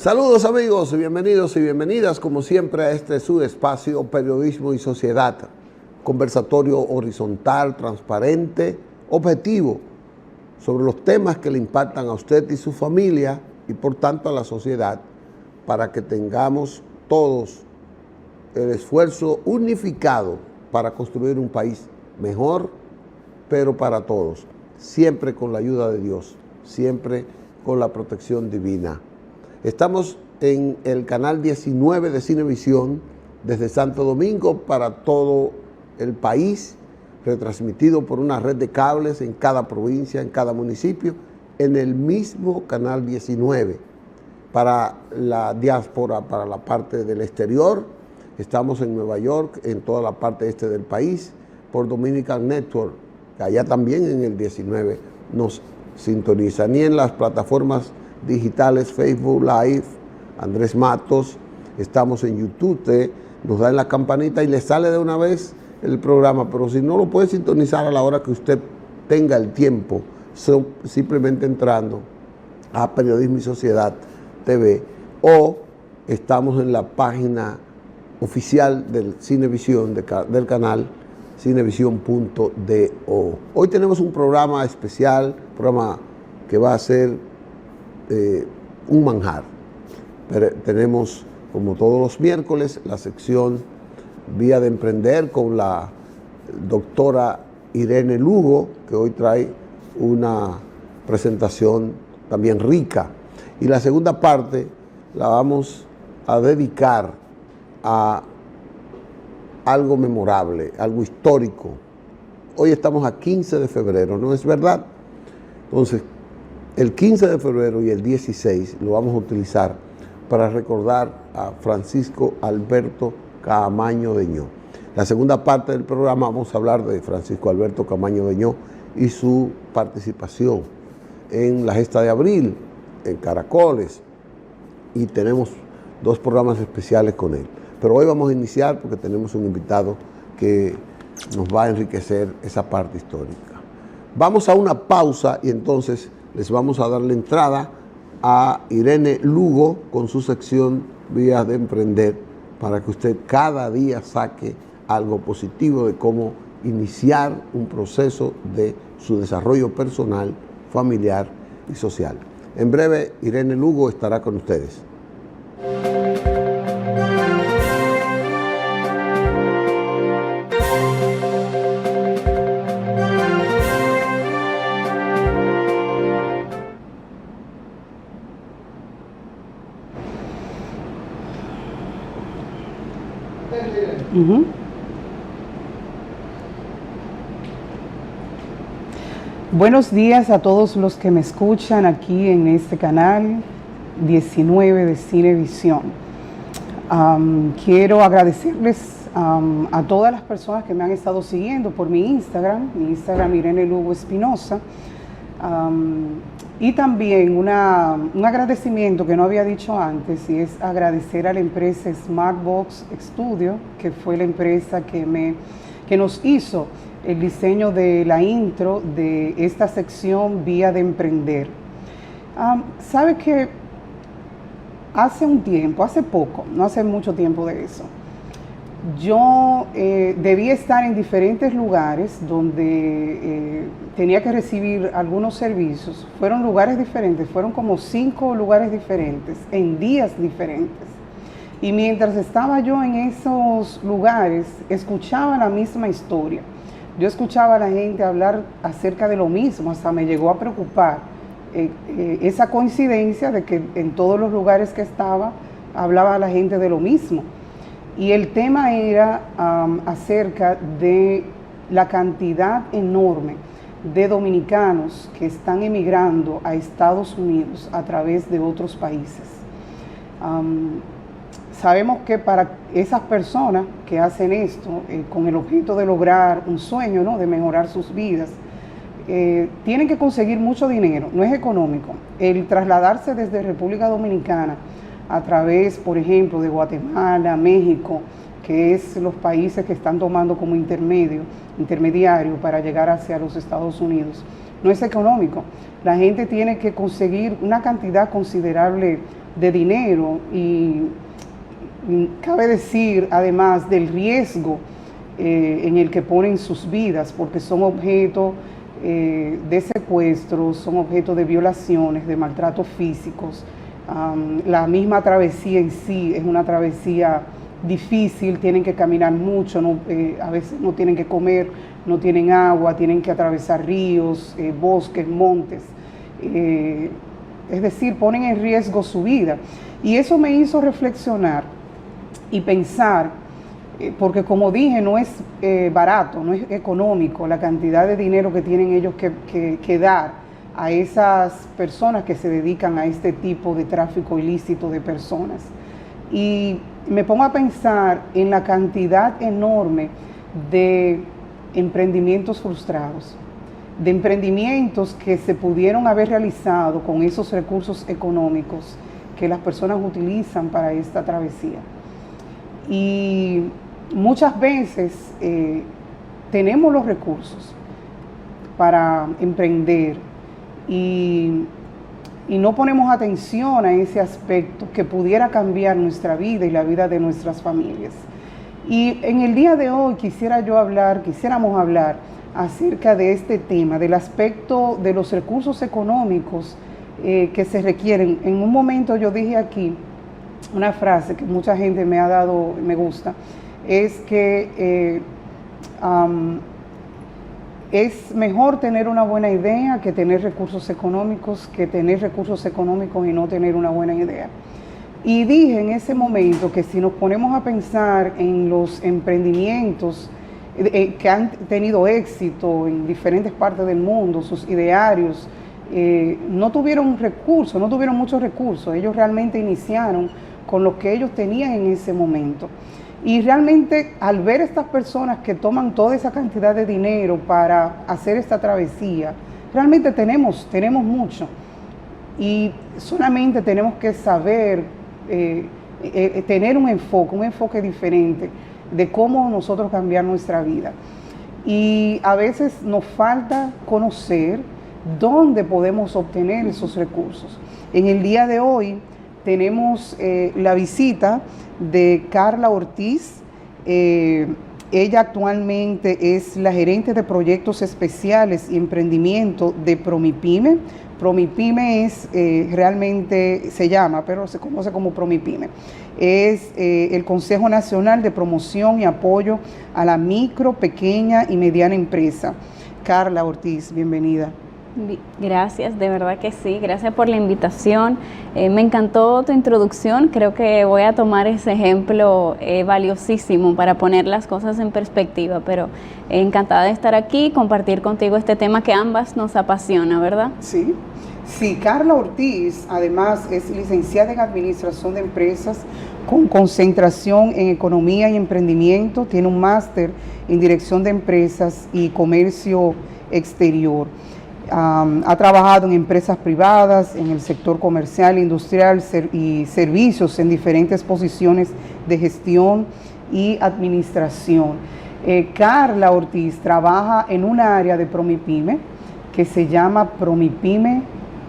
Saludos amigos, bienvenidos y bienvenidas como siempre a este su espacio Periodismo y Sociedad, conversatorio horizontal, transparente, objetivo sobre los temas que le impactan a usted y su familia y por tanto a la sociedad para que tengamos todos el esfuerzo unificado para construir un país mejor, pero para todos, siempre con la ayuda de Dios, siempre con la protección divina. Estamos en el canal 19 de Cinevisión, desde Santo Domingo para todo el país, retransmitido por una red de cables en cada provincia, en cada municipio, en el mismo canal 19. Para la diáspora, para la parte del exterior, estamos en Nueva York, en toda la parte este del país, por Dominican Network, que allá también en el 19 nos sintonizan, y en las plataformas digitales, Facebook Live, Andrés Matos, estamos en YouTube, nos da en la campanita y le sale de una vez el programa, pero si no lo puede sintonizar a la hora que usted tenga el tiempo, simplemente entrando a Periodismo y Sociedad TV, o estamos en la página oficial del Cinevisión, del canal cinevisión.do. Hoy tenemos un programa especial, programa que va a ser un manjar. Pero tenemos, como todos los miércoles, la sección Vía de Emprender con la doctora Irene Lugo, que hoy trae una presentación también rica. Y la segunda parte la vamos a dedicar a algo memorable, algo histórico. Hoy estamos a 15 de febrero, ¿no es verdad? Entonces, el 15 de febrero y el 16 lo vamos a utilizar para recordar a Francisco Alberto Caamaño Deñó. La segunda parte del programa vamos a hablar de Francisco Alberto Caamaño Deñó y su participación en la Gesta de Abril, en Caracoles, y tenemos dos programas especiales con él. Pero hoy vamos a iniciar porque tenemos un invitado que nos va a enriquecer esa parte histórica. Vamos a una pausa y entonces les vamos a dar la entrada a Irene Lugo con su sección Vías de Emprender para que usted cada día saque algo positivo de cómo iniciar un proceso de su desarrollo personal, familiar y social. En breve, Irene Lugo estará con ustedes. Buenos días a todos los que me escuchan aquí en este canal 19 de Cinevisión. Quiero agradecerles a todas las personas que me han estado siguiendo por mi Instagram Irene Lugo Espinosa, y también un agradecimiento que no había dicho antes, y es agradecer a la empresa Smartbox Studio, que fue la empresa que nos hizo el diseño de la intro de esta sección Vía de Emprender. ¿Sabe que hace poco, no hace mucho tiempo de eso, yo debía estar en diferentes lugares donde tenía que recibir algunos servicios? Fueron lugares diferentes, fueron como 5 lugares diferentes, en días diferentes. Y mientras estaba yo en esos lugares, escuchaba la misma historia. Yo escuchaba a la gente hablar acerca de lo mismo, hasta me llegó a preocupar esa coincidencia de que en todos los lugares que estaba, hablaba la gente de lo mismo. Y el tema era acerca de la cantidad enorme de dominicanos que están emigrando a Estados Unidos a través de otros países. Sabemos que para esas personas que hacen esto con el objeto de lograr un sueño, ¿no?, de mejorar sus vidas, tienen que conseguir mucho dinero, no es económico. El trasladarse desde República Dominicana a través, por ejemplo, de Guatemala, México, que es los países que están tomando como intermediario para llegar hacia los Estados Unidos, no es económico. La gente tiene que conseguir una cantidad considerable de dinero y cabe decir además del riesgo en el que ponen sus vidas, porque son objeto de secuestros, son objeto de violaciones, de maltratos físicos. La misma travesía en sí es una travesía difícil, tienen que caminar mucho, a veces no tienen que comer, no tienen agua, tienen que atravesar ríos, bosques, montes. Es decir, ponen en riesgo su vida. Y eso me hizo reflexionar y pensar, porque como dije, no es barato, no es económico la cantidad de dinero que tienen ellos que dar a esas personas que se dedican a este tipo de tráfico ilícito de personas. Y me pongo a pensar en la cantidad enorme de emprendimientos frustrados, de emprendimientos que se pudieron haber realizado con esos recursos económicos que las personas utilizan para esta travesía. Y muchas veces tenemos los recursos para emprender y no ponemos atención a ese aspecto que pudiera cambiar nuestra vida y la vida de nuestras familias. Y en el día de hoy quisiéramos hablar acerca de este tema, del aspecto de los recursos económicos que se requieren. En un momento yo dije aquí una frase que mucha gente me ha dado, me gusta, es que es mejor tener una buena idea que tener recursos económicos, y no tener una buena idea. Y dije en ese momento que si nos ponemos a pensar en los emprendimientos que han tenido éxito en diferentes partes del mundo, sus idearios, no tuvieron muchos recursos, ellos realmente iniciaron con lo que ellos tenían en ese momento. Y realmente al ver estas personas que toman toda esa cantidad de dinero para hacer esta travesía, realmente tenemos mucho. Y solamente tenemos que saber tener un enfoque diferente de cómo nosotros cambiar nuestra vida. Y a veces nos falta conocer dónde podemos obtener esos recursos. En el día de hoy tenemos la visita de Carla Ortiz. Ella actualmente es la gerente de proyectos especiales y emprendimiento de Promipyme. Promipyme es realmente se llama, pero se conoce como Promipyme. Es el Consejo Nacional de Promoción y Apoyo a la Micro, Pequeña y Mediana Empresa. Carla Ortiz, bienvenida. Gracias, de verdad que sí, gracias por la invitación. Me encantó tu introducción, creo que voy a tomar ese ejemplo valiosísimo para poner las cosas en perspectiva, pero encantada de estar aquí y compartir contigo este tema que ambas nos apasiona, ¿verdad? Sí, Carla Ortiz además es licenciada en Administración de Empresas con concentración en Economía y Emprendimiento, tiene un máster en Dirección de Empresas y Comercio Exterior. Ha trabajado en empresas privadas, en el sector comercial, industrial y servicios en diferentes posiciones de gestión y administración. Carla Ortiz trabaja en un área de Promipyme que se llama Promipyme.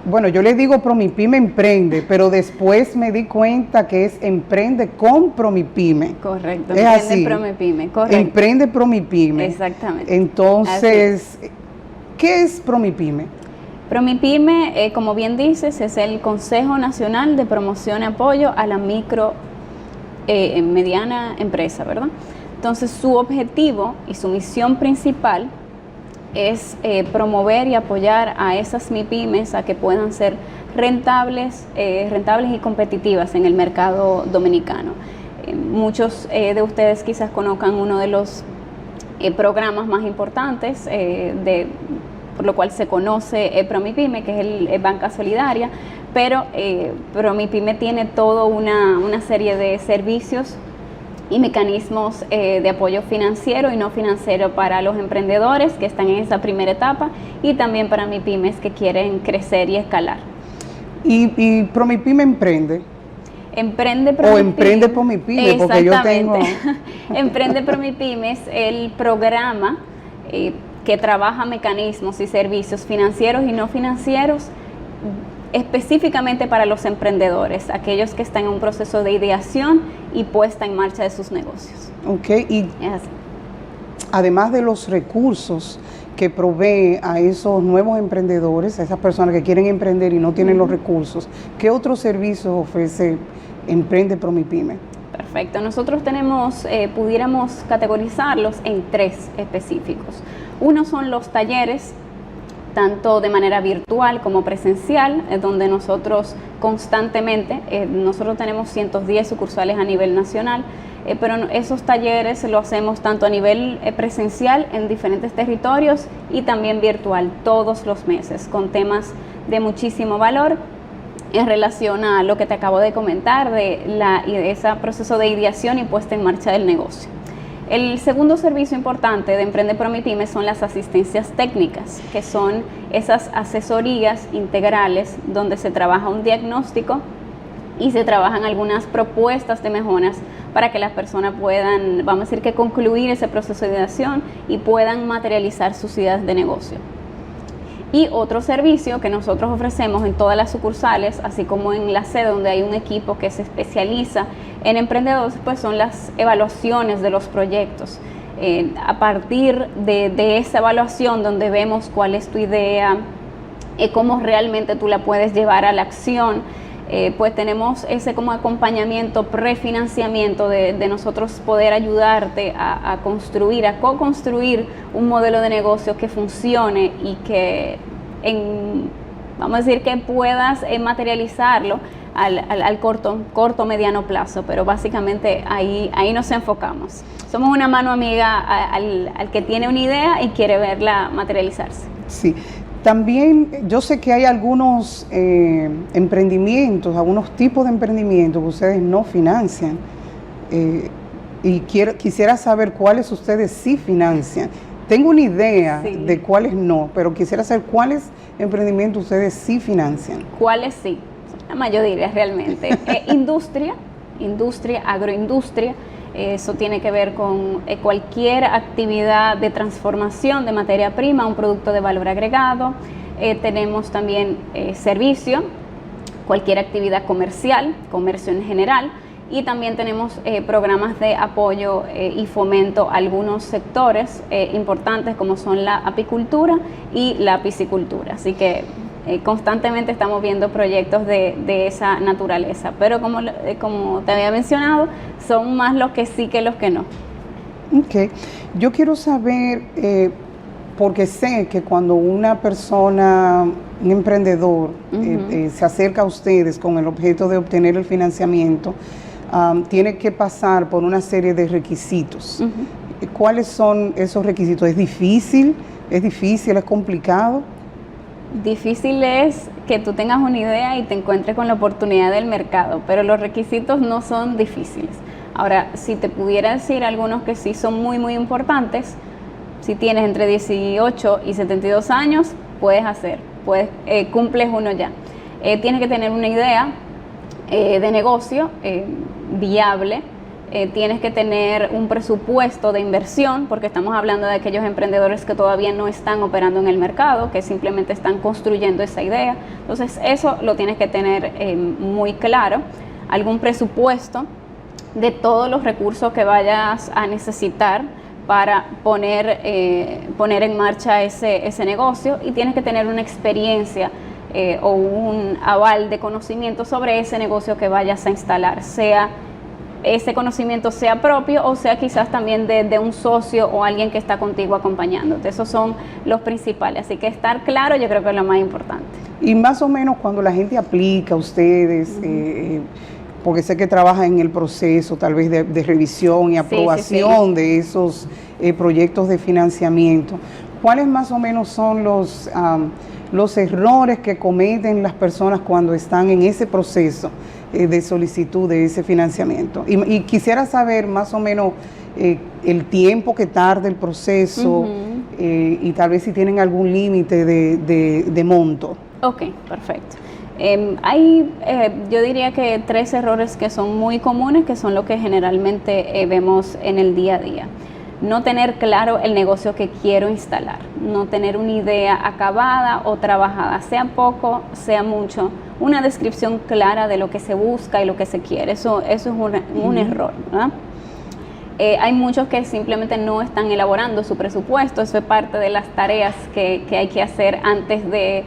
Bueno, yo le digo Promipyme Emprende, pero después me di cuenta que es Emprende con Promipyme. Correcto, es Emprende así. Promipyme, correcto. Emprende Promipyme. Exactamente. Entonces, ¿qué es Promipyme? Promipyme, como bien dices, es el Consejo Nacional de Promoción y Apoyo a la Micro Mediana Empresa, ¿verdad? Entonces, su objetivo y su misión principal es promover y apoyar a esas MIPYMES a que puedan ser rentables y competitivas en el mercado dominicano. Muchos de ustedes quizás conozcan uno de los programas más importantes por lo cual se conoce Promipyme, que es el Banca Solidaria, pero Promipyme tiene toda una serie de servicios y mecanismos de apoyo financiero y no financiero para los emprendedores que están en esa primera etapa y también para MIPYMES que quieren crecer y escalar. ¿Y Promipyme Emprende? Emprende Promipyme. O Emprende Promipyme, porque yo tengo... Emprende Promipyme es el programa que trabaja mecanismos y servicios financieros y no financieros específicamente para los emprendedores, aquellos que están en un proceso de ideación y puesta en marcha de sus negocios. Ok, y Es así. además de los recursos que provee a esos nuevos emprendedores, a esas personas que quieren emprender y no tienen los recursos, ¿qué otros servicios ofrece Emprende Promipyme? Perfecto. Nosotros tenemos, pudiéramos categorizarlos en 3 específicos. Uno son los talleres, tanto de manera virtual como presencial, donde nosotros constantemente, nosotros tenemos 110 sucursales a nivel nacional, pero esos talleres lo hacemos tanto a nivel presencial en diferentes territorios y también virtual todos los meses, con temas de muchísimo valor en relación a lo que te acabo de comentar, de ese proceso de ideación y puesta en marcha del negocio. El segundo servicio importante de Emprende Promipyme son las asistencias técnicas, que son esas asesorías integrales donde se trabaja un diagnóstico y se trabajan algunas propuestas de mejoras para que las personas puedan, vamos a decir, que concluir ese proceso de ideación y puedan materializar sus ideas de negocio. Y otro servicio que nosotros ofrecemos en todas las sucursales, así como en la sede donde hay un equipo que se especializa en emprendedores, pues son las evaluaciones de los proyectos. A partir de esa evaluación donde vemos cuál es tu idea, cómo realmente tú la puedes llevar a la acción, pues tenemos ese como acompañamiento, prefinanciamiento de nosotros poder ayudarte a construir, a co-construir un modelo de negocio que funcione y que vamos a decir que puedas materializarlo al corto, mediano plazo, pero básicamente ahí nos enfocamos. Somos una mano amiga al que tiene una idea y quiere verla materializarse. Sí. También yo sé que hay algunos emprendimientos, algunos tipos de emprendimientos que ustedes no financian y quisiera saber cuáles ustedes sí financian. Tengo una idea de cuáles no, pero quisiera saber cuáles emprendimientos ustedes sí financian. ¿Cuáles sí? La mayoría realmente. Industria, agroindustria. Eso tiene que ver con cualquier actividad de transformación de materia prima a un producto de valor agregado. Tenemos también servicio, cualquier actividad comercial, comercio en general. Y también tenemos programas de apoyo y fomento a algunos sectores importantes como son la apicultura y la piscicultura. Así que constantemente estamos viendo proyectos de esa naturaleza, pero como te había mencionado, son más los que sí que los que no. Ok, yo quiero saber, porque sé que cuando una persona, un emprendedor, se acerca a ustedes con el objeto de obtener el financiamiento, tiene que pasar por una serie de requisitos. ¿Cuáles son esos requisitos? ¿Es difícil? ¿Es complicado? Difícil es que tú tengas una idea y te encuentres con la oportunidad del mercado, pero los requisitos no son difíciles. Ahora, si te pudiera decir algunos que sí son muy, muy importantes, si tienes entre 18 y 72 años, cumples uno ya. Tienes que tener una idea de negocio viable. Tienes que tener un presupuesto de inversión, porque estamos hablando de aquellos emprendedores que todavía no están operando en el mercado, que simplemente están construyendo esa idea. Entonces eso lo tienes que tener muy claro. Algún presupuesto de todos los recursos que vayas a necesitar para poner en marcha ese negocio, y tienes que tener una experiencia o un aval de conocimiento sobre ese negocio que vayas a instalar, sea ese conocimiento sea propio o sea quizás también de un socio o alguien que está contigo acompañándote. Esos son los principales, así que estar claro yo creo que es lo más importante. Y más o menos cuando la gente aplica a ustedes, porque sé que trabajan en el proceso tal vez de revisión y aprobación de esos proyectos de financiamiento, ¿cuáles más o menos son los errores que cometen las personas cuando están en ese proceso de solicitud de ese financiamiento? Y quisiera saber más o menos el tiempo que tarda el proceso y tal vez si tienen algún límite de monto. Ok, perfecto. Hay, yo diría que 3 errores que son muy comunes, que son lo que generalmente vemos en el día a día. no tener claro el negocio que quiero instalar, no tener una idea acabada o trabajada, sea poco, sea mucho, una descripción clara de lo que se busca y lo que se quiere. Eso es un error, ¿verdad? Hay muchos que simplemente no están elaborando su presupuesto. Eso es parte de las tareas que hay que hacer antes de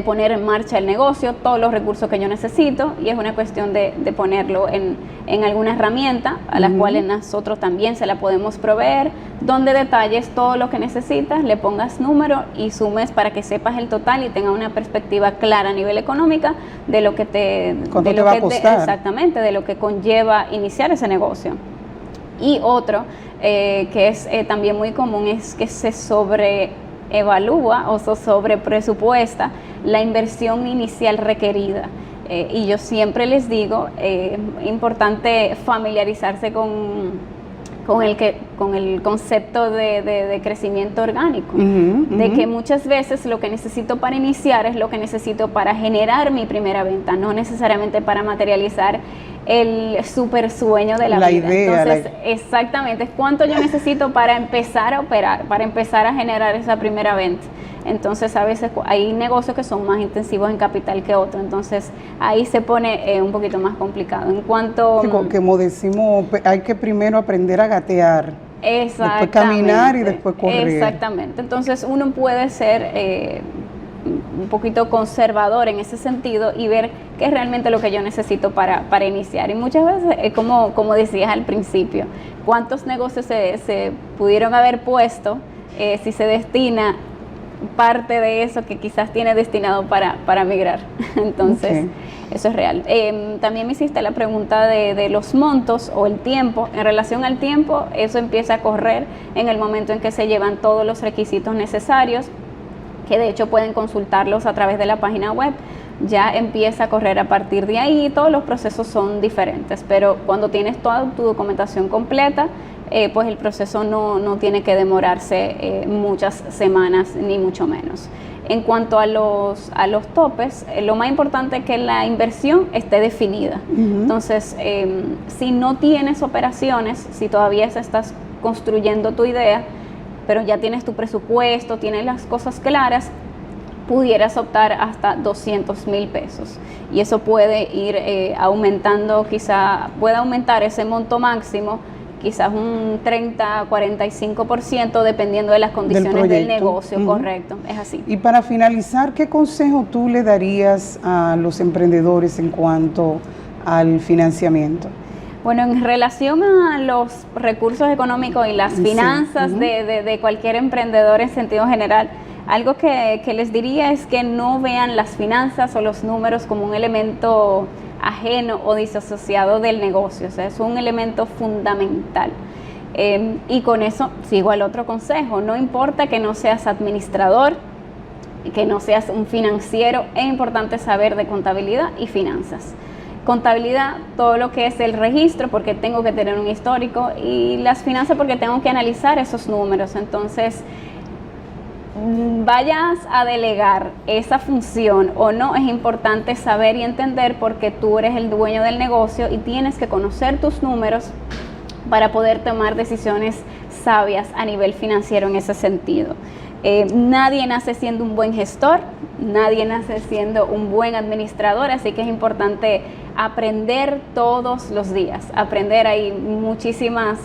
poner en marcha el negocio, todos los recursos que yo necesito, y es una cuestión de ponerlo en alguna herramienta a las cuales nosotros también se la podemos proveer, donde detalles todo lo que necesitas, le pongas número y sumes para que sepas el total y tengas una perspectiva clara a nivel económica de lo que ¿Cuánto te va a costar? Exactamente, de lo que conlleva iniciar ese negocio. Y otro que es también muy común es que se sobreevalúa o se sobrepresupuesta la inversión inicial requerida. Y yo siempre les digo, importante familiarizarse con el concepto de crecimiento orgánico, de que muchas veces lo que necesito para iniciar es lo que necesito para generar mi primera venta, no necesariamente para materializar el super sueño de la vida. Idea, entonces, exactamente, es cuánto yo necesito para empezar a operar, para empezar a generar esa primera venta. Entonces, a veces hay negocios que son más intensivos en capital que otros, entonces ahí se pone un poquito más complicado. En cuanto... Como decimos, hay que primero aprender a gatear, después caminar y después correr. Exactamente, entonces uno puede ser un poquito conservador en ese sentido y ver qué es realmente lo que yo necesito para iniciar. Y muchas veces, como decías al principio, ¿cuántos negocios se pudieron haber puesto si se destina parte de eso que quizás tiene destinado para migrar? Entonces, eso es real. También me hiciste la pregunta de los montos o el tiempo. En relación al tiempo, eso empieza a correr en el momento en que se llevan todos los requisitos necesarios, que de hecho pueden consultarlos a través de la página web. Ya empieza a correr a partir de ahí. Todos los procesos son diferentes, pero cuando tienes toda tu documentación completa, pues el proceso no tiene que demorarse muchas semanas, ni mucho menos. En cuanto a los topes, lo más importante es que la inversión esté definida. Entonces, si no tienes operaciones, si todavía estás construyendo tu idea, pero ya tienes tu presupuesto, tienes las cosas claras, pudieras optar hasta 200,000 pesos. Y eso puede ir aumentando, puede aumentar ese monto máximo, quizás un 30-45%, dependiendo de las condiciones del negocio, correcto, es así. Y para finalizar, ¿qué consejo tú le darías a los emprendedores en cuanto al financiamiento? Bueno, en relación a los recursos económicos y las finanzas de cualquier emprendedor en sentido general, algo que les diría es que no vean las finanzas o los números como un elemento ajeno o disasociado del negocio. O sea, es un elemento fundamental. Y con eso sigo al otro consejo: no importa que no seas administrador, que no seas un financiero, es importante saber de contabilidad y finanzas. Contabilidad, todo lo que es el registro, porque tengo que tener un histórico, y las finanzas porque tengo que analizar esos números. Entonces, vayas a delegar esa función o no, es importante saber y entender, porque tú eres el dueño del negocio y tienes que conocer tus números para poder tomar decisiones sabias a nivel financiero en ese sentido. Nadie nace siendo un buen gestor, nadie nace siendo un buen administrador, así que es importante aprender todos los días. Aprender,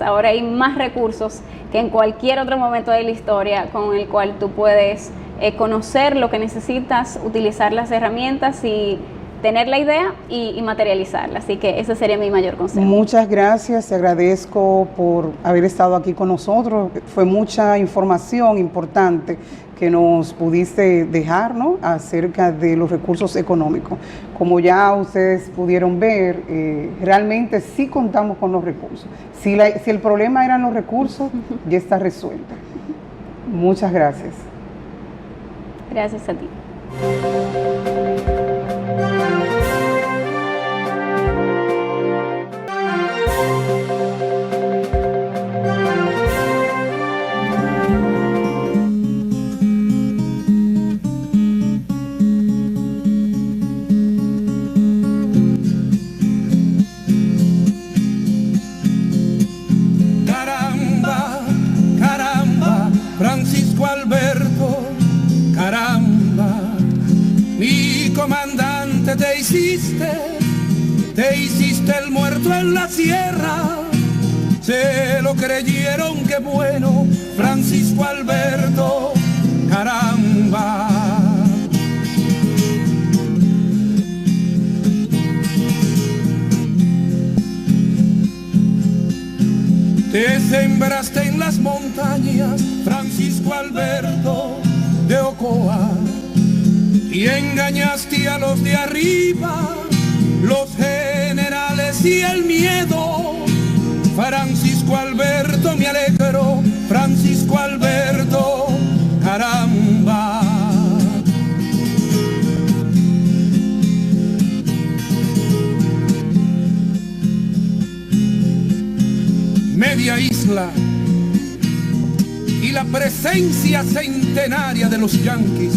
ahora hay más recursos que en cualquier otro momento de la historia con el cual tú puedes conocer lo que necesitas, utilizar las herramientas y tener la idea y materializarla. Así que ese sería mi mayor consejo. Muchas gracias, te agradezco por haber estado aquí con nosotros. Fue mucha información importante que nos pudiste dejar, ¿no?, acerca de los recursos económicos. Como ya ustedes pudieron ver, realmente sí contamos con los recursos. Si el problema eran los recursos, ya está resuelto. Muchas gracias. Gracias a ti. muerto en la sierra, se lo creyeron, qué bueno, Francisco Alberto, caramba. Te sembraste en las montañas, Francisco Alberto de Ocoa, y engañaste a los de arriba, los generales y el miedo. Francisco Alberto, me alegro, Francisco Alberto, caramba. Media isla y la presencia centenaria de los yanquis.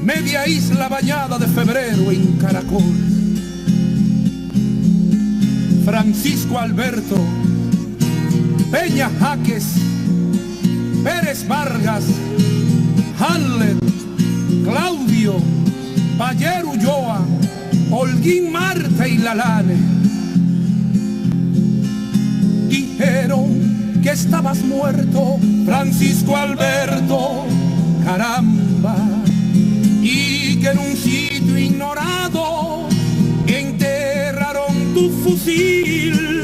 Media isla bañada de febrero en caracol. Francisco Alberto, Peña Jaques, Pérez Vargas, Hanlet, Claudio, Bayer Ulloa, Holguín Marte y Lalane. Dijeron que estabas muerto, Francisco Alberto, caramba, y que en un sitio ignorado enterraron tu fusil,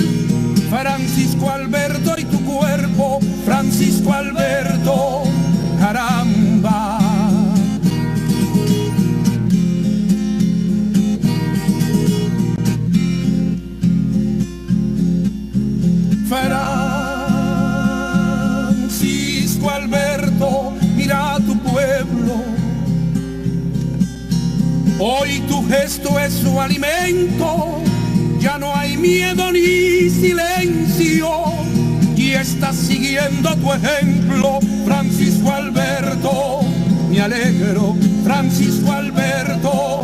Francisco Alberto, y tu cuerpo, Francisco Alberto, caramba. Francisco Alberto, mira tu pueblo. Hoy tu gesto es su alimento. Ya no hay miedo ni silencio. Y estás siguiendo tu ejemplo, Francisco Alberto. Me alegro, Francisco Alberto.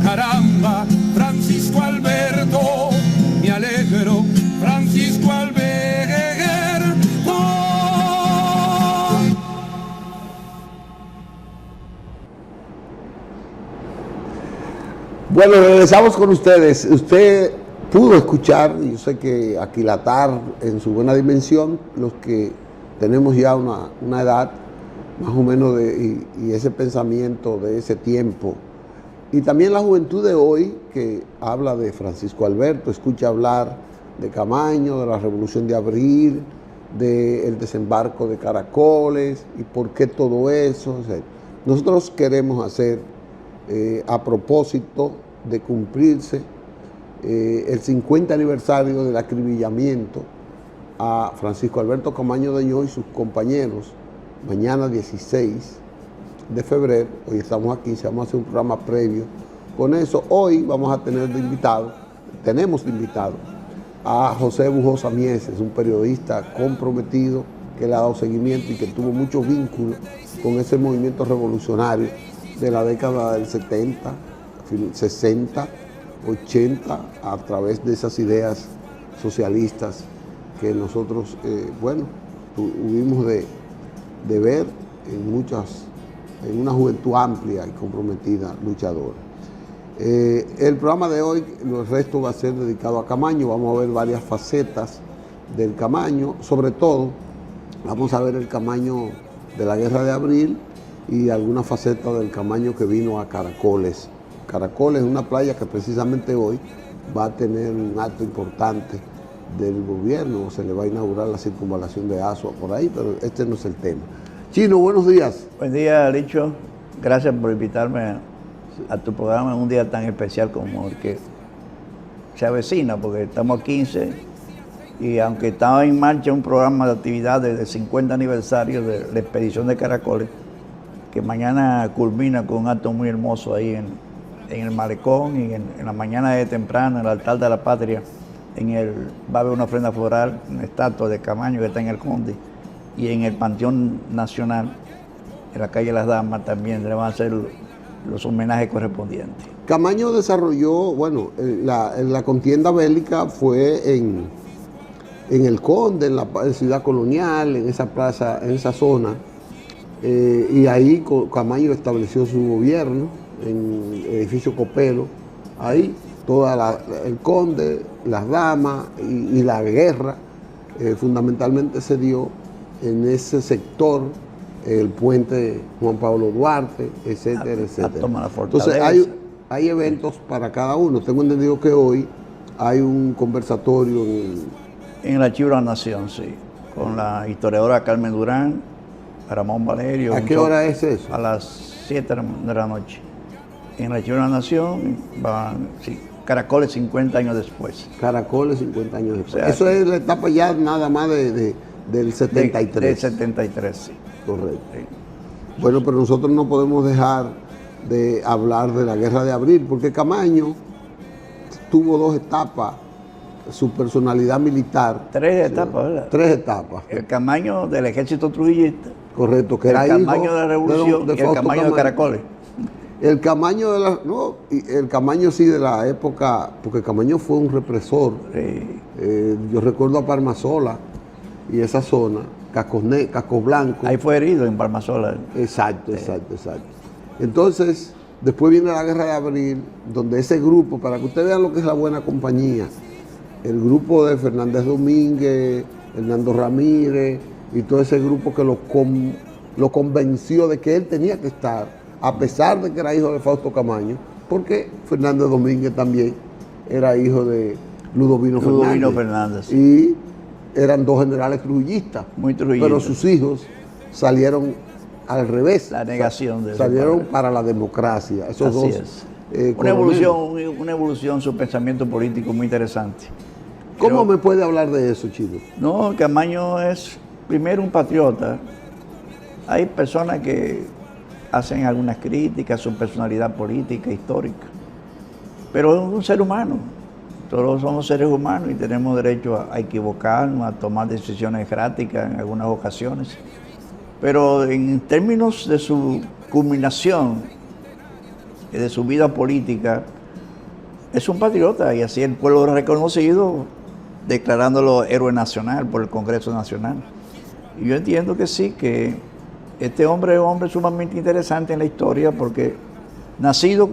Caramba, Francisco Alberto. Me alegro, Francisco Alberto. Bueno, regresamos con ustedes. Usted pudo escuchar, y yo sé que aquilatar en su buena dimensión, los que tenemos ya una edad más o menos y ese pensamiento de ese tiempo. Y también la juventud de hoy que habla de Francisco Alberto, escucha hablar de Camaño, de la Revolución de Abril, del desembarco de Caracoles y por qué todo eso. O sea, nosotros queremos hacer, a propósito de cumplirse el 50 aniversario del acribillamiento a Francisco Alberto Camaño Deñó y sus compañeros, mañana 16 de febrero, hoy estamos aquí, vamos a hacer un programa previo con eso. Hoy vamos a tener de invitado, tenemos de invitado a José Bujosa Mieses, un periodista comprometido que le ha dado seguimiento y que tuvo mucho vínculo con ese movimiento revolucionario de la década del 70, 60, 80, a través de esas ideas socialistas que nosotros, tuvimos de ver en una juventud amplia y comprometida, luchadora. El programa de hoy, el resto va a ser dedicado a Camaño. Vamos a ver varias facetas del Camaño, sobre todo vamos a ver el Camaño de la Guerra de Abril y alguna faceta del Camaño que vino a Caracoles. Caracoles es una playa que precisamente hoy va a tener un acto importante del gobierno, se le va a inaugurar la circunvalación de Asua por ahí, pero este no es el tema. Chino, buenos días. Buen día, Licho. Gracias por invitarme a tu programa en un día tan especial como el que se avecina, porque estamos a 15 y aunque estaba en marcha un programa de actividades del 50 aniversario de la expedición de Caracoles, que mañana culmina con un acto muy hermoso ahí en el malecón y en la mañana de temprano, en el altar de la patria, va a haber una ofrenda floral, una estatua de Camaño que está en el Conde, y en el Panteón Nacional, en la calle Las Damas, también le van a hacer los homenajes correspondientes. Camaño desarrolló, la contienda bélica fue en el Conde, en la ciudad colonial, en esa plaza, en esa zona, y ahí Camaño estableció su gobierno en el edificio Copelo, ahí, el conde, las damas y la guerra fundamentalmente se dio en ese sector, el puente Juan Pablo Duarte, etcétera, etcétera. Toma la Entonces fortaleza. hay eventos para cada uno. Tengo entendido que hoy hay un conversatorio En el Archivo de la Nación, sí, con la historiadora Carmen Durán, Ramón Valerio. ¿A qué hora es eso? A las 7 de la noche. En el Archivo de la Nación van, sí, Caracoles 50 años después. Caracoles 50 años después. O sea, Eso es la etapa ya nada más del 73. Del 73, sí. Correcto. Sí. Bueno, pero nosotros no podemos dejar de hablar de la Guerra de Abril, porque Camaño tuvo dos etapas, su personalidad militar. Tres etapas, ¿verdad? Tres etapas, El Camaño del ejército trujillista, correcto, que el era Camaño hijo de la Revolución y el Fausto Camaño de Caracoles. El Camaño el Camaño sí de la época, porque Camaño fue un represor. Yo recuerdo a Palmasola y esa zona, Cascos Blancos. Ahí fue herido en Palmasola. Exacto. Entonces, después viene la Guerra de Abril, donde ese grupo, para que ustedes vean lo que es la buena compañía, el grupo de Fernández Domínguez, Hernando Ramírez y todo ese grupo que lo convenció de que él tenía que estar, a pesar de que era hijo de Fausto Camaño, porque Fernández Domínguez también era hijo de Ludovino Fernández. Y eran dos generales trujillistas. Muy trujillistas. Pero sus hijos salieron al revés. La negación de salieron para la democracia. Esos Así dos. es. Una evolución, su pensamiento político muy interesante. ¿Cómo me puede hablar de eso, Chino? No, Camaño es primero un patriota. Hay personas que hacen algunas críticas a su personalidad política, histórica, pero es un ser humano. Todos somos seres humanos y tenemos derecho a equivocarnos, a tomar decisiones erráticas en algunas ocasiones. Pero en términos de su culminación, de su vida política, es un patriota y así el pueblo lo ha reconocido, declarándolo héroe nacional por el Congreso Nacional. Y yo entiendo que sí, que este hombre es un hombre sumamente interesante en la historia porque nacido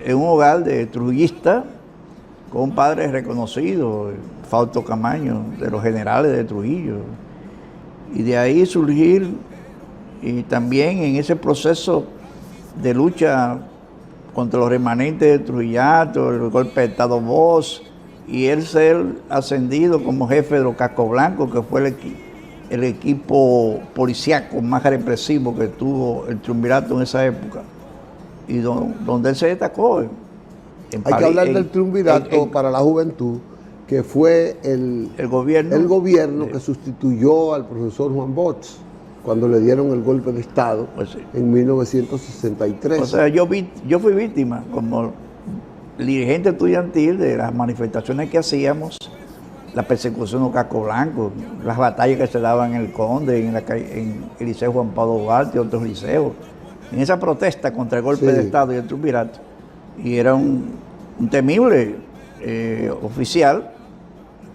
en un hogar de trujillista, con un padre reconocido, Fausto Camaño, de los generales de Trujillo, y de ahí surgir, y también en ese proceso de lucha contra los remanentes de Trujillato, el golpe de Estado Voz, y él ser ascendido como jefe de los Cascos Blancos, que fue el equipo policíaco más represivo que tuvo el triunvirato en esa época, y donde él se destacó. Hay que hablar del triunvirato para la juventud, que fue el gobierno que sustituyó al profesor Juan Bosch cuando le dieron el golpe de Estado, pues sí, en 1963. O sea, yo fui víctima como dirigente estudiantil de las manifestaciones que hacíamos, la persecución de los Cascos Blancos, las batallas que se daban en el Conde, en el Liceo Juan Pablo Duarte y otros liceos, en esa protesta contra el golpe de Estado y el triunvirato. Y era un temible oficial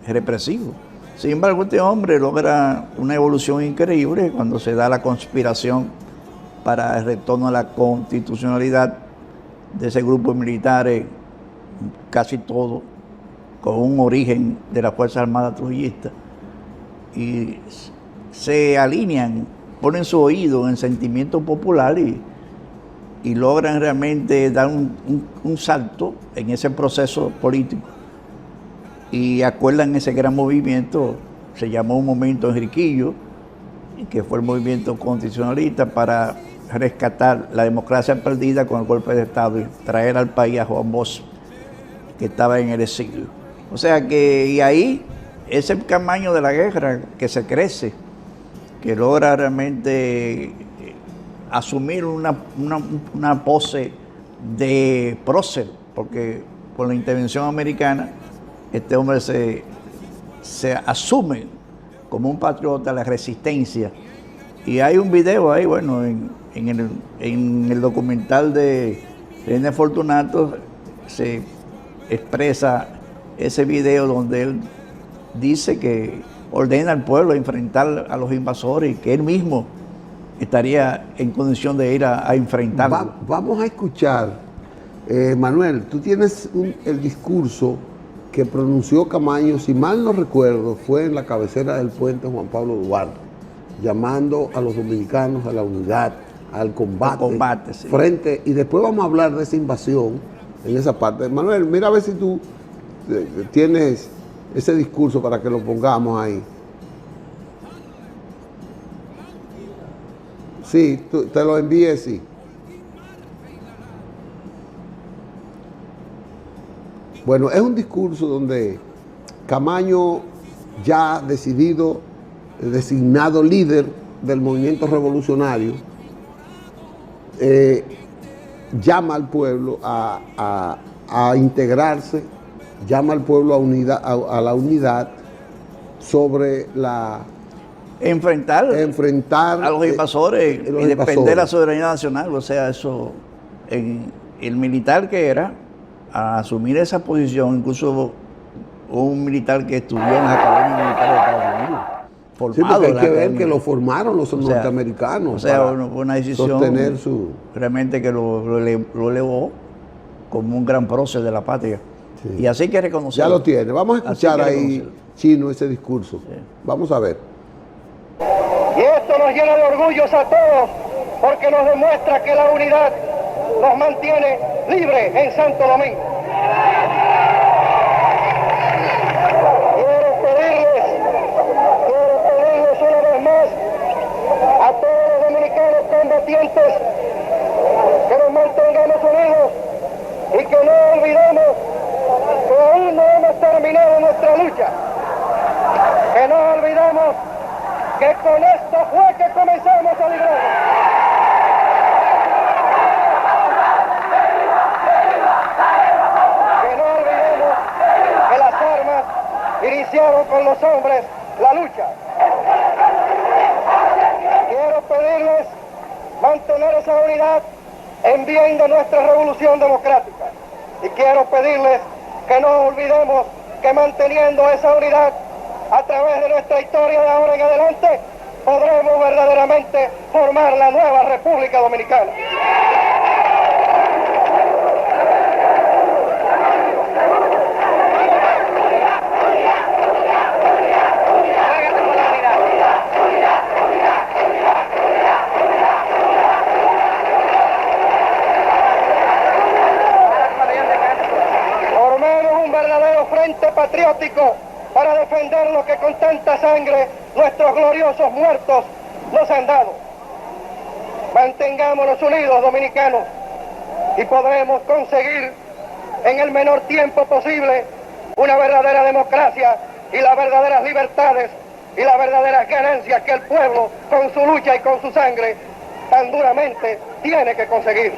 represivo. Sin embargo, este hombre logra una evolución increíble cuando se da la conspiración para el retorno a la constitucionalidad de ese grupo de militares, casi todo con un origen de las Fuerzas Armadas trujillistas, y se alinean, ponen su oído en sentimiento popular y logran realmente dar un salto en ese proceso político. Y acuerdan ese gran movimiento, se llamó un momento Enriquillo, que fue el movimiento constitucionalista para rescatar la democracia perdida con el golpe de Estado y traer al país a Juan Bosch, que estaba en el exilio. O sea que, y ahí es el Camaño de la guerra que se crece, que logra realmente asumir una pose de prócer, porque con la intervención americana este hombre se asume como un patriota de la resistencia. Y hay un video ahí, bueno, en el documental de René Fortunato se expresa ese video donde él dice que ordena al pueblo a enfrentar a los invasores y que él mismo estaría en condición de ir a enfrentarlos. Vamos a escuchar Manuel, tú tienes el discurso que pronunció Camaño, si mal no recuerdo, fue en la cabecera del puente Juan Pablo Duarte, llamando a los dominicanos a la unidad, al combate, sí. Frente, y después vamos a hablar de esa invasión en esa parte. Manuel, mira a ver si tú tienes ese discurso para que lo pongamos ahí. Sí, te lo envié, sí. Bueno, es un discurso donde Camaño, ya decidido, designado líder del movimiento revolucionario, llama al pueblo a integrarse, llama al pueblo a la unidad sobre la... enfrentar a los invasores y defender la soberanía nacional. O sea, eso, el militar que era, a asumir esa posición, incluso un militar que estudió en la Academia Militar de Estados Unidos. Formado, sí, porque hay que ver que lo formaron los norteamericanos. O sea, fue una decisión sostener realmente que lo elevó como un gran prócer de la patria. Sí. Y así hay que reconocerlo. Ya lo tiene. Vamos a escuchar ahí, Chino, ese discurso. Sí. Vamos a ver. Y esto nos llena de orgullos a todos, porque nos demuestra que la unidad nos mantiene libres en Santo Domingo. Quiero pedirles una vez más a todos los dominicanos combatientes que nos mantengamos unidos y que no olvidemos que aún no hemos terminado nuestra lucha, que no olvidemos que con esto fue que comenzamos a librarnos. Que no olvidemos que las armas iniciaron con los hombres la lucha. Quiero pedirles mantener esa unidad en bien de nuestra revolución democrática. Y quiero pedirles que no olvidemos que manteniendo esa unidad a través de nuestra historia de ahora en adelante, podremos verdaderamente formar la nueva República Dominicana. Formemos un verdadero frente patriótico para defender lo que con tanta sangre nuestros gloriosos muertos nos han dado. Mantengámonos unidos, dominicanos, y podremos conseguir en el menor tiempo posible una verdadera democracia y las verdaderas libertades y las verdaderas ganancias que el pueblo, con su lucha y con su sangre, tan duramente tiene que conseguir.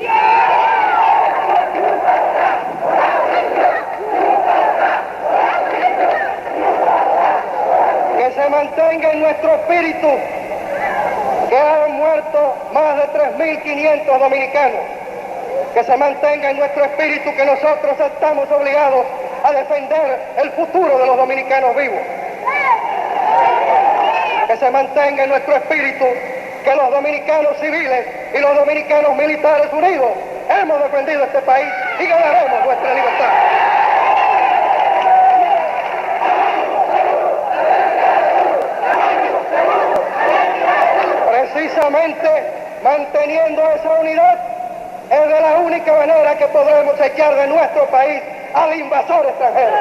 Que se mantenga en nuestro espíritu que han muerto más de 3.500 dominicanos. Que se mantenga en nuestro espíritu que nosotros estamos obligados a defender el futuro de los dominicanos vivos. Que se mantenga en nuestro espíritu que los dominicanos civiles y los dominicanos militares unidos hemos defendido este país y ganaremos nuestra libertad. Precisamente manteniendo esa unidad es de la única manera que podremos echar de nuestro país al invasor extranjero.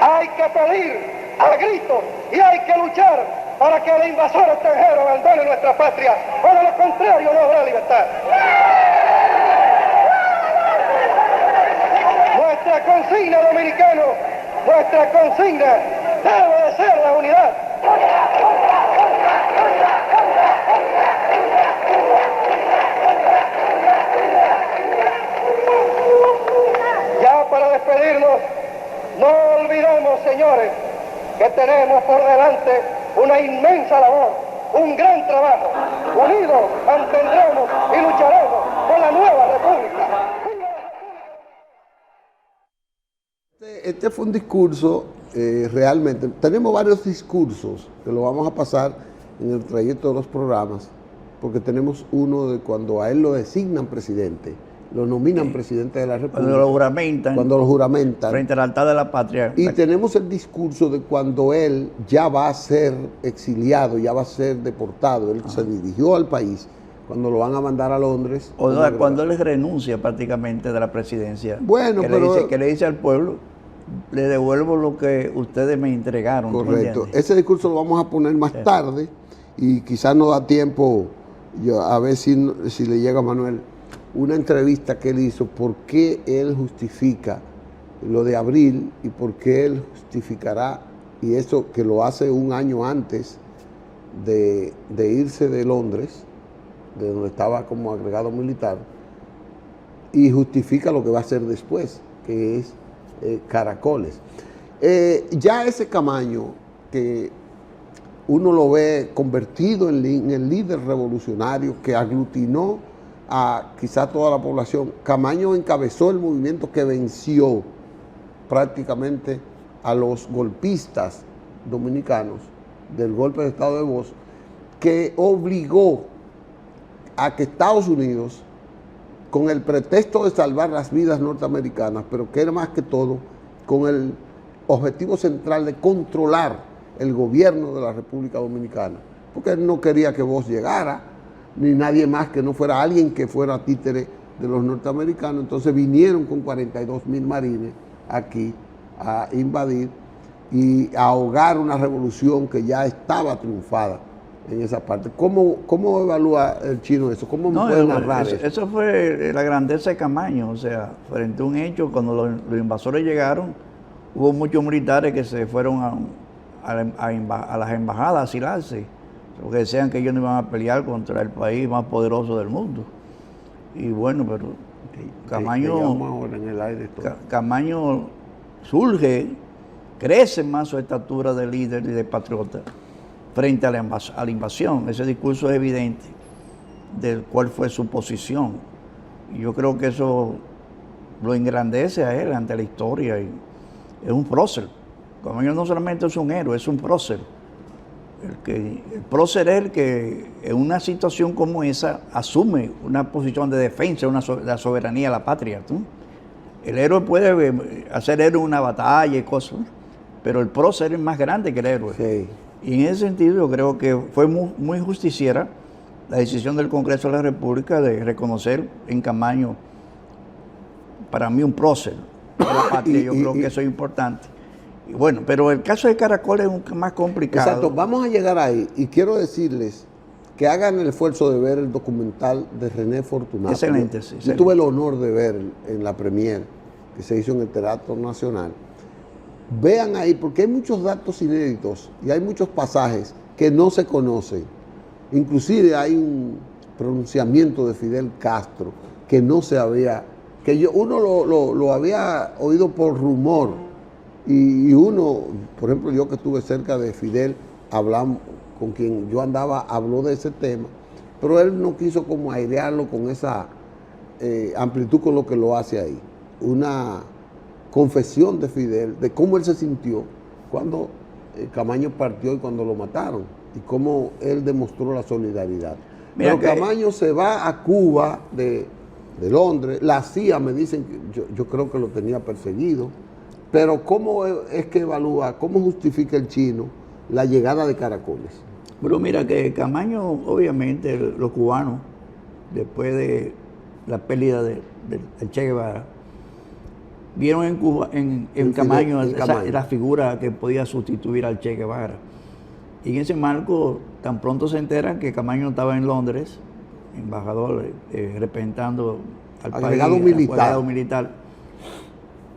Hay que pedir a gritos y hay que luchar para que el invasor extranjero abandone nuestra patria, o de lo contrario no habrá libertad. Nuestra consigna, dominicanos, nuestra consigna debe de ser la unidad. Ya para despedirnos, no olvidemos, señores, que tenemos por delante una inmensa labor, un gran trabajo. Unidos mantendremos y lucharemos por la nueva república. Este fue un discurso, realmente, tenemos varios discursos que lo vamos a pasar en el trayecto de los programas, porque tenemos uno de cuando a él lo designan presidente, lo nominan presidente de la República. Cuando lo juramentan. Cuando lo juramentan. Frente al altar de la patria. Y tenemos el discurso de cuando él ya va a ser exiliado, ya va a ser deportado. Él se dirigió al país, cuando lo van a mandar a Londres. O sea, cuando él renuncia prácticamente de la presidencia. Bueno, que le dice al pueblo, le devuelvo lo que ustedes me entregaron. Correcto. Ese discurso lo vamos a poner más tarde y quizás no da tiempo, a ver si le llega a Manuel, una entrevista que él hizo, por qué él justifica lo de abril y por qué él justificará, y eso que lo hace un año antes de irse de Londres, de donde estaba como agregado militar, y justifica lo que va a hacer después, que es Caracoles. Ya ese Camaño, que uno lo ve convertido en el líder revolucionario que aglutinó a quizá toda la población. Camaño encabezó el movimiento que venció prácticamente a los golpistas dominicanos del golpe de Estado de Voz, que obligó a que Estados Unidos, con el pretexto de salvar las vidas norteamericanas, pero que era más que todo con el objetivo central de controlar el gobierno de la República Dominicana, porque él no quería que Voz llegara, ni nadie más que no fuera alguien que fuera títere de los norteamericanos. Entonces vinieron con 42,000 marines aquí a invadir y a ahogar una revolución que ya estaba triunfada en esa parte. ¿Cómo evalúa el chino eso? ¿Cómo me puede narrar eso? Eso fue la grandeza de Camaño, o sea, frente a un hecho, cuando los invasores llegaron, hubo muchos militares que se fueron a las embajadas a asilarse, porque decían que ellos no iban a pelear contra el país más poderoso del mundo. Y bueno, pero Camaño surge, crece más su estatura de líder y de patriota frente a la invasión. Ese discurso es evidente de cuál fue su posición. Y yo creo que eso lo engrandece a él ante la historia. Y es un prócer. Camaño no solamente es un héroe, es un prócer. El prócer es el que en una situación como esa asume una posición de defensa de la soberanía de la patria. ¿Tú? El héroe puede hacer héroe en una batalla y cosas, pero el prócer es más grande que el héroe. Sí. Y en ese sentido yo creo que fue muy justiciera la decisión del Congreso de la República de reconocer en Camaño, para mí, un prócer de la patria. Yo creo que eso es importante. Y bueno, pero el caso de Caracoles es un más complicado. Exacto, vamos a llegar ahí y quiero decirles que hagan el esfuerzo de ver el documental de René Fortunato. Excelente, sí. Yo tuve el honor de ver en la premier que se hizo en el Teatro Nacional. Vean ahí, porque hay muchos datos inéditos y hay muchos pasajes que no se conocen. Inclusive hay un pronunciamiento de Fidel Castro que no se había, uno lo había oído por rumor. Y uno, por ejemplo, yo que estuve cerca de Fidel, hablamos, con quien yo andaba, habló de ese tema, pero él no quiso como airearlo con esa amplitud con lo que lo hace ahí. Una confesión de Fidel, de cómo él se sintió cuando Camaño partió y cuando lo mataron, y cómo él demostró la solidaridad. Pero Camaño se va a Cuba de Londres, la CIA me dicen, yo creo que lo tenía perseguido. Pero ¿cómo es que evalúa, cómo justifica el chino la llegada de Caracoles? Pero mira que Camaño, obviamente, los cubanos, después de la pérdida del Che Guevara, vieron en Cuba, en Camaño, la figura que podía sustituir al Che Guevara. Y en ese marco, tan pronto se enteran que Camaño estaba en Londres, embajador, representando al agregado país, militar.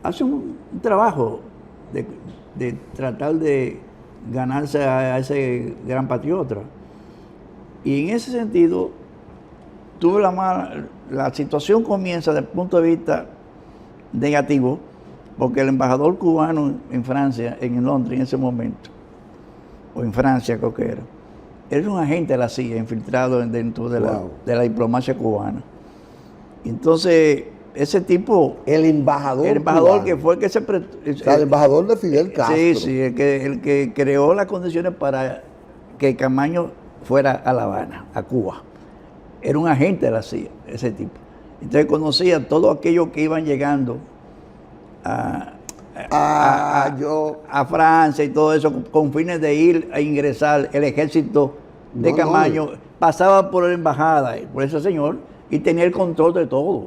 Hace un trabajo de tratar de ganarse a ese gran patriota. Y en ese sentido, la situación comienza desde el punto de vista negativo, porque el embajador cubano en Francia, en Londres en ese momento, o en Francia creo que era un agente de la CIA infiltrado dentro de la diplomacia cubana. Entonces, ese tipo, el embajador cubano, que fue el que el embajador de Fidel Castro. Sí, el que creó las condiciones para que Camaño fuera a La Habana, a Cuba. era un agente de la CIA, ese tipo. Entonces conocía a todos aquellos que iban llegando a Francia y todo eso, con fines de ir a ingresar el ejército de Camaño, pasaba por la embajada, por ese señor, y tenía el control de todo.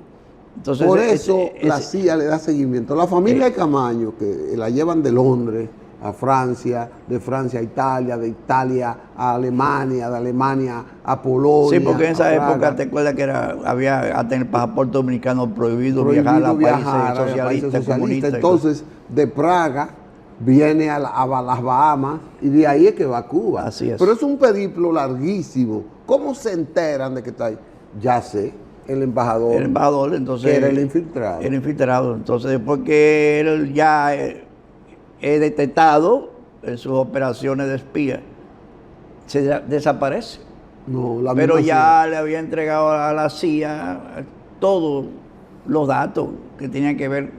Entonces, por eso la CIA le da seguimiento. La familia de Camaño, que la llevan de Londres a Francia, de Francia a Italia, de Italia a Alemania, de Alemania a Polonia. Sí, porque en esa época te acuerdas que había hasta en el pasaporte dominicano prohibido viajar a países socialistas, comunistas. Entonces, de Praga viene a las Bahamas y de ahí es que va a Cuba. Así es. Pero es un periplo larguísimo. ¿Cómo se enteran de que está ahí? Ya sé, el embajador. El embajador, entonces. Era el infiltrado. El infiltrado. Entonces, después que él ya he detectado en sus operaciones de espía, se desaparece. No, la pero misma ya CIA le había entregado a la CIA todos los datos que tenían que ver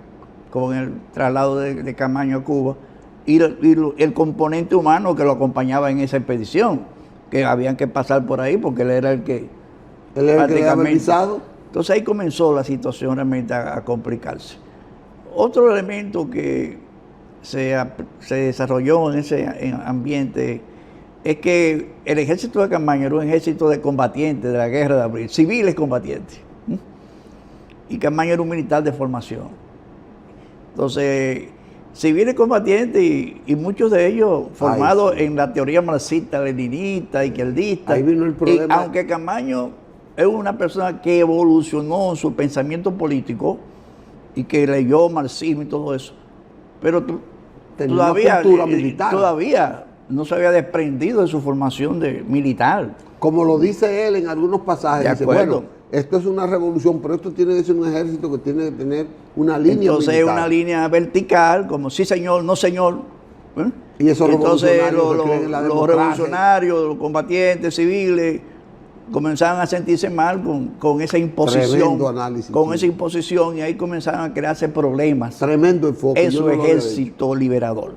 con el traslado de Camaño a Cuba y el componente humano que lo acompañaba en esa expedición, que habían que pasar por ahí porque él era el que... ¿Él era el que le había avisado? Entonces ahí comenzó la situación realmente a complicarse. Otro elemento que se desarrolló en ese ambiente es que el ejército de Camaño era un ejército de combatientes de la guerra de abril, civiles combatientes. Y Camaño era un militar de formación. Entonces, civiles combatientes y muchos de ellos formados en la teoría marxista, leninista, izquierdista. Ahí vino el problema. Y aunque Camaño es una persona que evolucionó en su pensamiento político y que leyó marxismo y todo eso, pero todavía no se había desprendido de su formación militar. Como lo dice él en algunos pasajes, dice, bueno, esto es una revolución, pero esto tiene que ser un ejército que tiene que tener una línea entonces militar. Una línea vertical, como sí señor, no señor. Y esos entonces los revolucionarios, los combatientes civiles, comenzaban a sentirse mal con esa imposición. Esa imposición, y ahí comenzaron a crearse problemas. Tremendo enfoque. En su ejército liberador.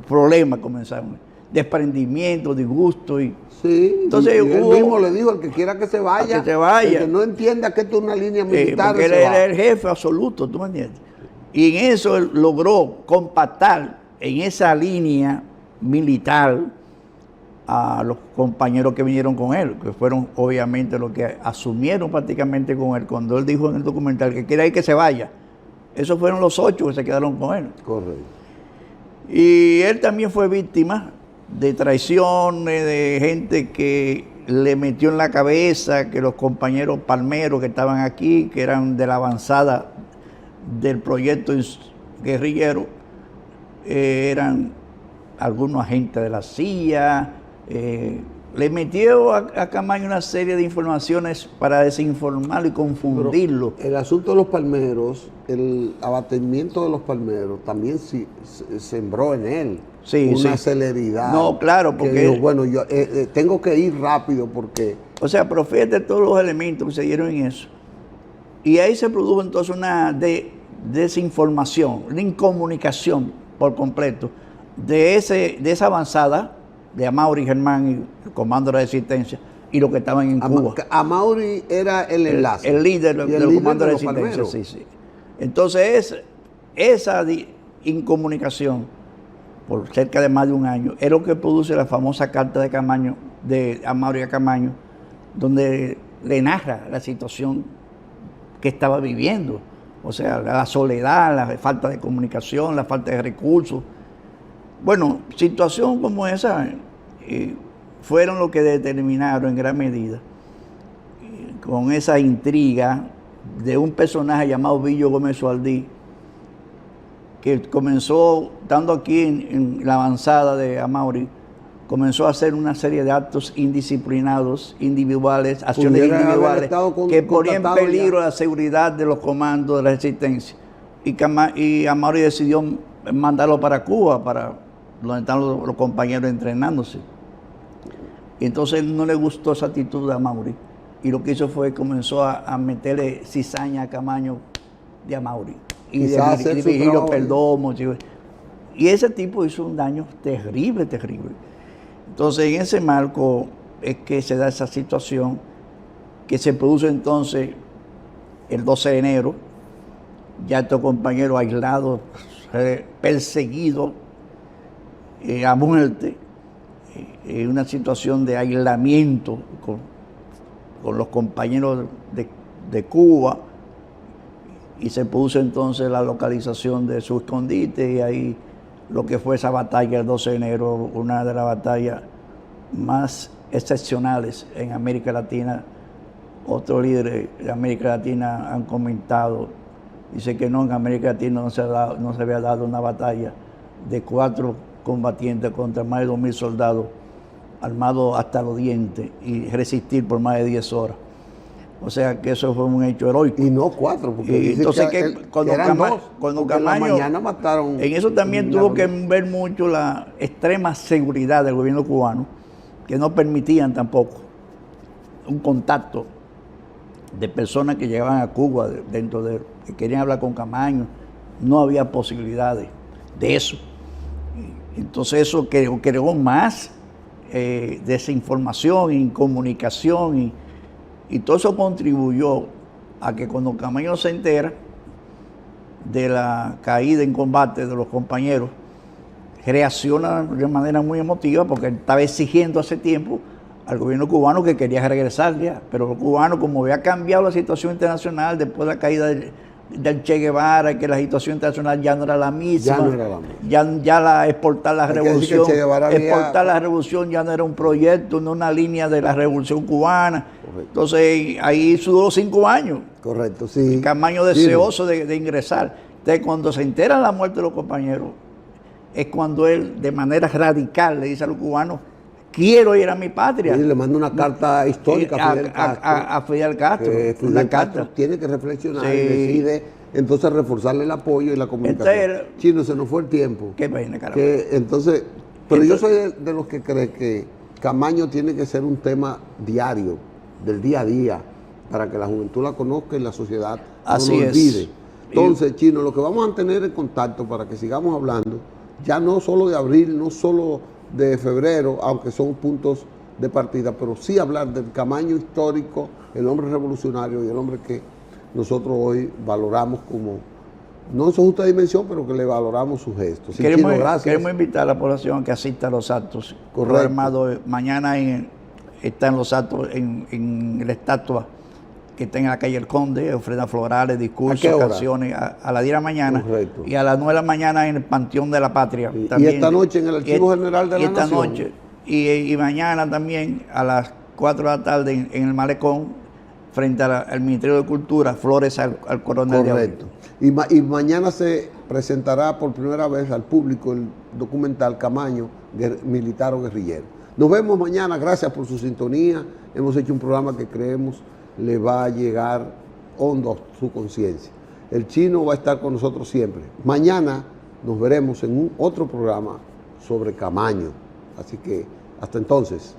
Problemas comenzaron. Desprendimiento, disgusto. Sí, entonces él mismo le dijo: el que quiera que se vaya, el que no entienda que esto es una línea militar. Porque él era el jefe absoluto, ¿tú me entiendes? Y en eso él logró compactar en esa línea militar a los compañeros que vinieron con él, que fueron obviamente los que asumieron prácticamente con él, cuando él dijo en el documental que quiere que se vaya. Esos fueron los 8 que se quedaron con él. Correcto. Y él también fue víctima de traiciones, de gente que le metió en la cabeza que los compañeros palmeros que estaban aquí, que eran de la avanzada del proyecto guerrillero, eran algunos agentes de la CIA. Le metió a Camaño una serie de informaciones para desinformarlo y confundirlo. Pero el asunto de los palmeros, el abatimiento de los palmeros, también sembró en él una celeridad. No, claro, porque... dijo, bueno, yo tengo que ir rápido porque... O sea, pero fíjate todos los elementos que se dieron en eso. Y ahí se produjo entonces una desinformación, una incomunicación por completo de esa avanzada de Amaury Germán y el comando de resistencia y los que estaban en Cuba. Amaury era el enlace. El líder del comando de resistencia, sí. Entonces, esa incomunicación por cerca de más de un año es lo que produce la famosa carta de Camaño, de Amaury a Camaño, donde le narra la situación que estaba viviendo. O sea, la soledad, la falta de comunicación, la falta de recursos. Bueno, situación como esa fueron lo que determinaron en gran medida con esa intriga de un personaje llamado Billo Gómez Sualdí, que comenzó, estando aquí en la avanzada de Amaury, comenzó a hacer una serie de actos indisciplinados, individuales, acciones individuales, que ponían en peligro la seguridad de los comandos de la resistencia. Y Amaury decidió mandarlo para Cuba, para donde están los compañeros entrenándose. Y entonces no le gustó esa actitud de Amaury. Y lo que hizo fue comenzó a meterle cizaña a Camaño de Amaury. Y de Virgilio Perdomo. Y ese tipo hizo un daño terrible, terrible. Entonces en ese marco es que se da esa situación que se produce entonces el 12 de enero, ya estos compañeros aislados, perseguidos a muerte, en una situación de aislamiento con los compañeros de Cuba, y se puso entonces la localización de su escondite, y ahí lo que fue esa batalla el 12 de enero, una de las batallas más excepcionales en América Latina. Otros líderes de América Latina han comentado, dice que no, en América Latina no se había dado una batalla de 4 combatientes contra más de 2.000 soldados, armados hasta los dientes, y resistir por más de 10 horas. O sea que eso fue un hecho heroico. Y no 4, porque y entonces cuando Camaño, mañana mataron. En eso también tuvo que ver mucho la extrema seguridad del gobierno cubano, que no permitían tampoco un contacto de personas que llegaban a Cuba que querían hablar con Camaño. No había posibilidades de eso. Entonces eso creó más desinformación, incomunicación, y todo eso contribuyó a que cuando Camaño se entera de la caída en combate de los compañeros, reacciona de manera muy emotiva, porque él estaba exigiendo hace tiempo al gobierno cubano que quería regresar ya, pero los cubanos, como había cambiado la situación internacional después de la caída del Che Guevara, que la situación internacional ya no era la misma, Ya no era la misma. ya exportar la revolución, Che Guevara exportar la revolución ya no era un proyecto, no una línea de la revolución cubana. Correcto. Entonces ahí duró 5 años. Correcto, sí. Camaño deseoso de ingresar. Entonces cuando se entera de la muerte de los compañeros, es cuando él de manera radical le dice a los cubanos: quiero ir a mi patria. Y le manda una carta histórica a Fidel Castro. Fidel Castro tiene que reflexionar, y decide entonces reforzarle el apoyo y la comunicación. Entonces, Chino, se nos fue el tiempo. Qué pena, caramba. Pero yo soy de los que cree que Camaño tiene que ser un tema diario, del día a día, para que la juventud la conozca y la sociedad no lo olvide. Entonces, Chino, lo que vamos a mantener en contacto para que sigamos hablando, ya no solo de abril, no solo de febrero, aunque son puntos de partida, pero sí hablar del Camaño histórico, el hombre revolucionario y el hombre que nosotros hoy valoramos como, no en su justa dimensión, pero que le valoramos sus gestos. Queremos invitar a la población a que asista a los actos programados. Mañana están los actos en la estatua que está en la calle El Conde, ofrendas florales, discursos, canciones, a las 10 de la mañana. Correcto. Y a las 9 de la mañana en el Panteón de la Patria. Y esta noche en el Archivo General de la Nación. Esta noche. Y mañana también a las 4 de la tarde en el Malecón, frente al Ministerio de Cultura, flores al coronel. Correcto. Y mañana se presentará por primera vez al público el documental Camaño, militar o guerrillero. Nos vemos mañana, gracias por su sintonía. Hemos hecho un programa que creemos le va a llegar hondo a su conciencia. El Chino va a estar con nosotros siempre. Mañana nos veremos en otro programa sobre Camaño. Así que hasta entonces.